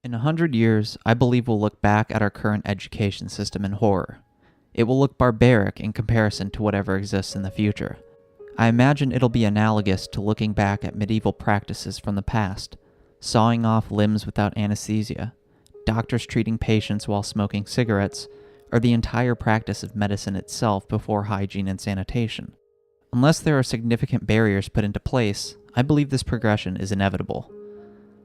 In 100 years, I believe we'll look back at our current education system in horror. It will look barbaric in comparison to whatever exists in the future. I imagine it'll be analogous to looking back at medieval practices from the past, sawing off limbs without anesthesia, doctors treating patients while smoking cigarettes, or the entire practice of medicine itself before hygiene and sanitation. Unless there are significant barriers put into place, I believe this progression is inevitable.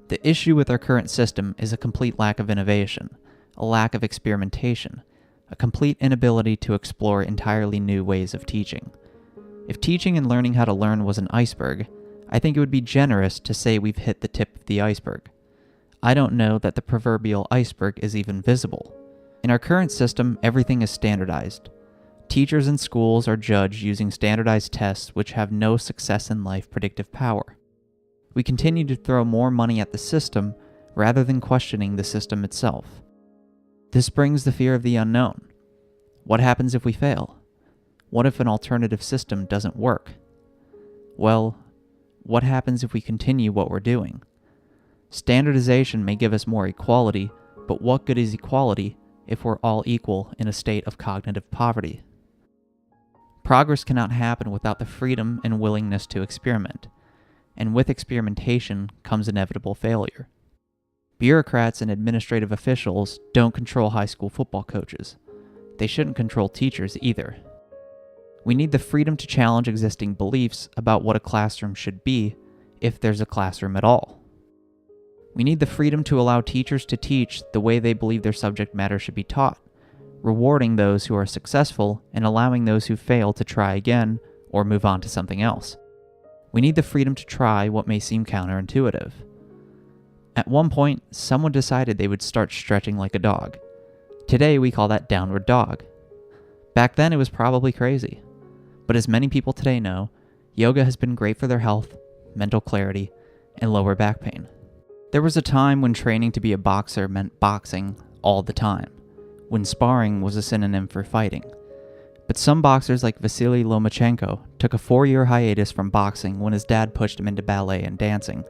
The issue with our current system is a complete lack of innovation, a lack of experimentation, a complete inability to explore entirely new ways of teaching. If teaching and learning how to learn was an iceberg, I think it would be generous to say we've hit the tip of the iceberg. I don't know that the proverbial iceberg is even visible. In our current system, everything is standardized. Teachers and schools are judged using standardized tests which have no success in life predictive power. We continue to throw more money at the system rather than questioning the system itself. This brings the fear of the unknown. What happens if we fail? What if an alternative system doesn't work? Well, what happens if we continue what we're doing? Standardization may give us more equality, but what good is equality if we're all equal in a state of cognitive poverty? Progress cannot happen without the freedom and willingness to experiment, and with experimentation comes inevitable failure. Bureaucrats and administrative officials don't control high school football coaches. They shouldn't control teachers either. We need the freedom to challenge existing beliefs about what a classroom should be, if there's a classroom at all. We need the freedom to allow teachers to teach the way they believe their subject matter should be taught, rewarding those who are successful and allowing those who fail to try again or move on to something else. We need the freedom to try what may seem counterintuitive. At one point, someone decided they would start stretching like a dog. Today, we call that downward dog. Back then, it was probably crazy. But as many people today know, yoga has been great for their health, mental clarity, and lower back pain. There was a time when training to be a boxer meant boxing all the time, when sparring was a synonym for fighting. But some boxers like Vasily Lomachenko took a 4-year hiatus from boxing when his dad pushed him into ballet and dancing.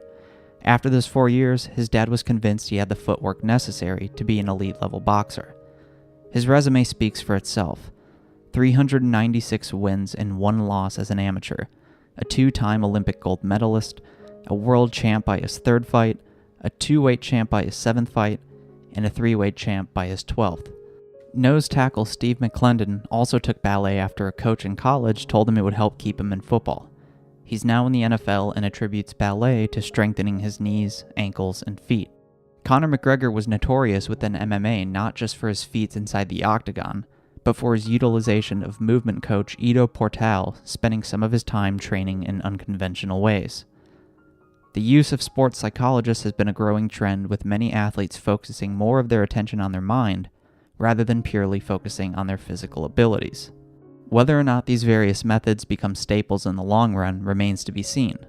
After those 4 years, his dad was convinced he had the footwork necessary to be an elite-level boxer. His resume speaks for itself. 396 wins and 1 loss as an amateur, a 2-time Olympic gold medalist, a world champ by his 3rd fight, a 2-weight champ by his 7th fight, and a 3-weight champ by his 12th. Nose tackle Steve McClendon also took ballet after a coach in college told him it would help keep him in football. He's now in the NFL and attributes ballet to strengthening his knees, ankles, and feet. Conor McGregor was notorious within MMA not just for his feats inside the octagon, but for his utilization of movement coach Ido Portal spending some of his time training in unconventional ways. The use of sports psychologists has been a growing trend, with many athletes focusing more of their attention on their mind rather than purely focusing on their physical abilities. Whether or not these various methods become staples in the long run remains to be seen,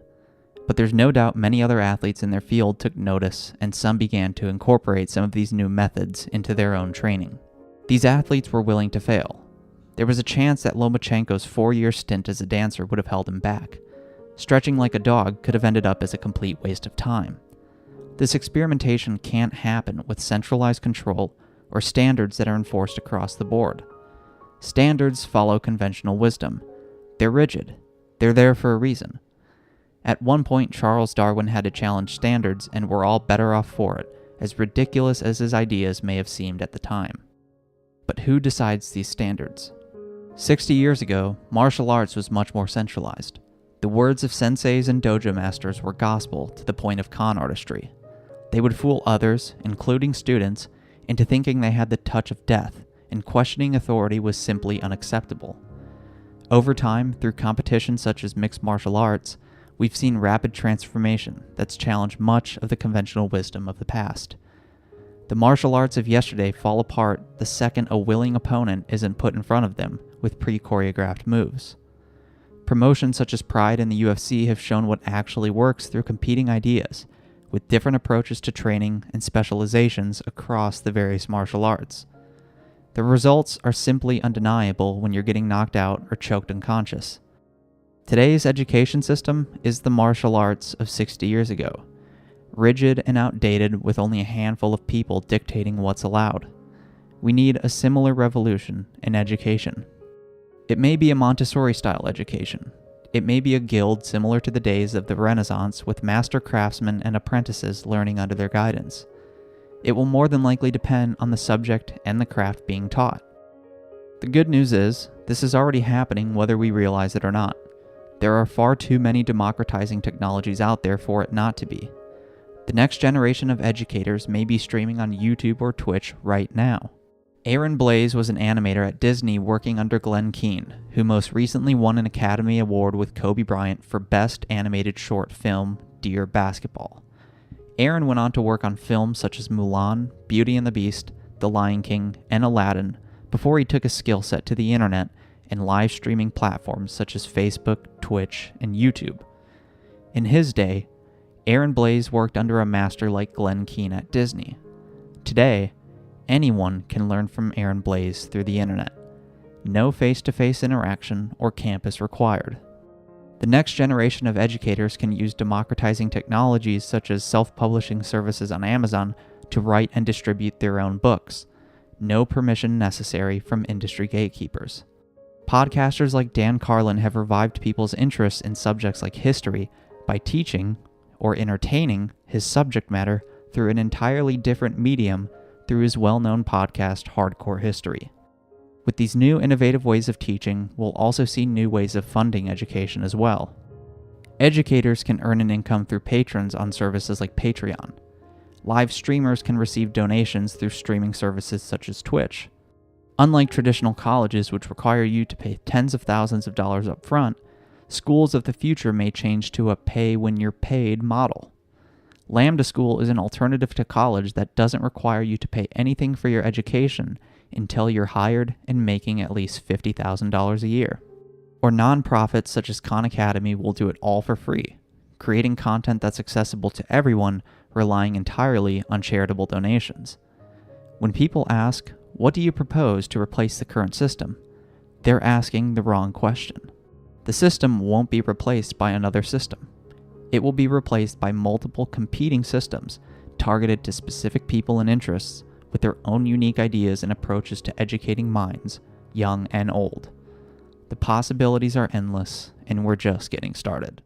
but there's no doubt many other athletes in their field took notice, and some began to incorporate some of these new methods into their own training. These athletes were willing to fail. There was a chance that Lomachenko's 4-year stint as a dancer would have held him back. Stretching like a dog could have ended up as a complete waste of time. This experimentation can't happen with centralized control or standards that are enforced across the board. Standards follow conventional wisdom. They're rigid. They're there for a reason. At one point, Charles Darwin had to challenge standards, and we're all better off for it, as ridiculous as his ideas may have seemed at the time. But who decides these standards? 60 years ago, martial arts was much more centralized. The words of senseis and dojo masters were gospel to the point of con artistry. They would fool others, including students, into thinking they had the touch of death, and questioning authority was simply unacceptable. Over time, through competitions such as mixed martial arts, we've seen rapid transformation that's challenged much of the conventional wisdom of the past. The martial arts of yesterday fall apart the second a willing opponent isn't put in front of them with pre-choreographed moves. Promotions such as Pride and the UFC have shown what actually works through competing ideas, with different approaches to training and specializations across the various martial arts. The results are simply undeniable when you're getting knocked out or choked unconscious. Today's education system is the martial arts of 60 years ago. rigid and outdated with only a handful of people dictating what's allowed. We need a similar revolution in education. It may be a Montessori-style education. It may be a guild similar to the days of the Renaissance with master craftsmen and apprentices learning under their guidance. It will more than likely depend on the subject and the craft being taught. The good news is, this is already happening whether we realize it or not. There are far too many democratizing technologies out there for it not to be. The next generation of educators may be streaming on YouTube or Twitch right now. Aaron Blaise was an animator at Disney working under Glenn Keane, who most recently won an Academy Award with Kobe Bryant for Best Animated Short Film, Dear Basketball. Aaron went on to work on films such as Mulan, Beauty and the Beast, The Lion King, and Aladdin before he took his skill set to the internet and live streaming platforms such as Facebook, Twitch, and YouTube. In his day, Aaron Blaise worked under a master like Glenn Keane at Disney. Today, anyone can learn from Aaron Blaise through the internet. No face-to-face interaction or campus required. The next generation of educators can use democratizing technologies such as self-publishing services on Amazon to write and distribute their own books. No permission necessary from industry gatekeepers. Podcasters like Dan Carlin have revived people's interest in subjects like history by teaching or entertaining his subject matter through an entirely different medium through his well-known podcast, Hardcore History. With these new innovative ways of teaching, we'll also see new ways of funding education as well. Educators can earn an income through patrons on services like Patreon. Live streamers can receive donations through streaming services such as Twitch. Unlike traditional colleges, which require you to pay tens of thousands of dollars up front, schools of the future may change to a pay-when-you're-paid model. Lambda School is an alternative to college that doesn't require you to pay anything for your education until you're hired and making at least $50,000 a year. Or nonprofits such as Khan Academy will do it all for free, creating content that's accessible to everyone, relying entirely on charitable donations. When people ask, "What do you propose to replace the current system?" they're asking the wrong question. The system won't be replaced by another system. It will be replaced by multiple competing systems targeted to specific people and interests with their own unique ideas and approaches to educating minds, young and old. The possibilities are endless, and we're just getting started.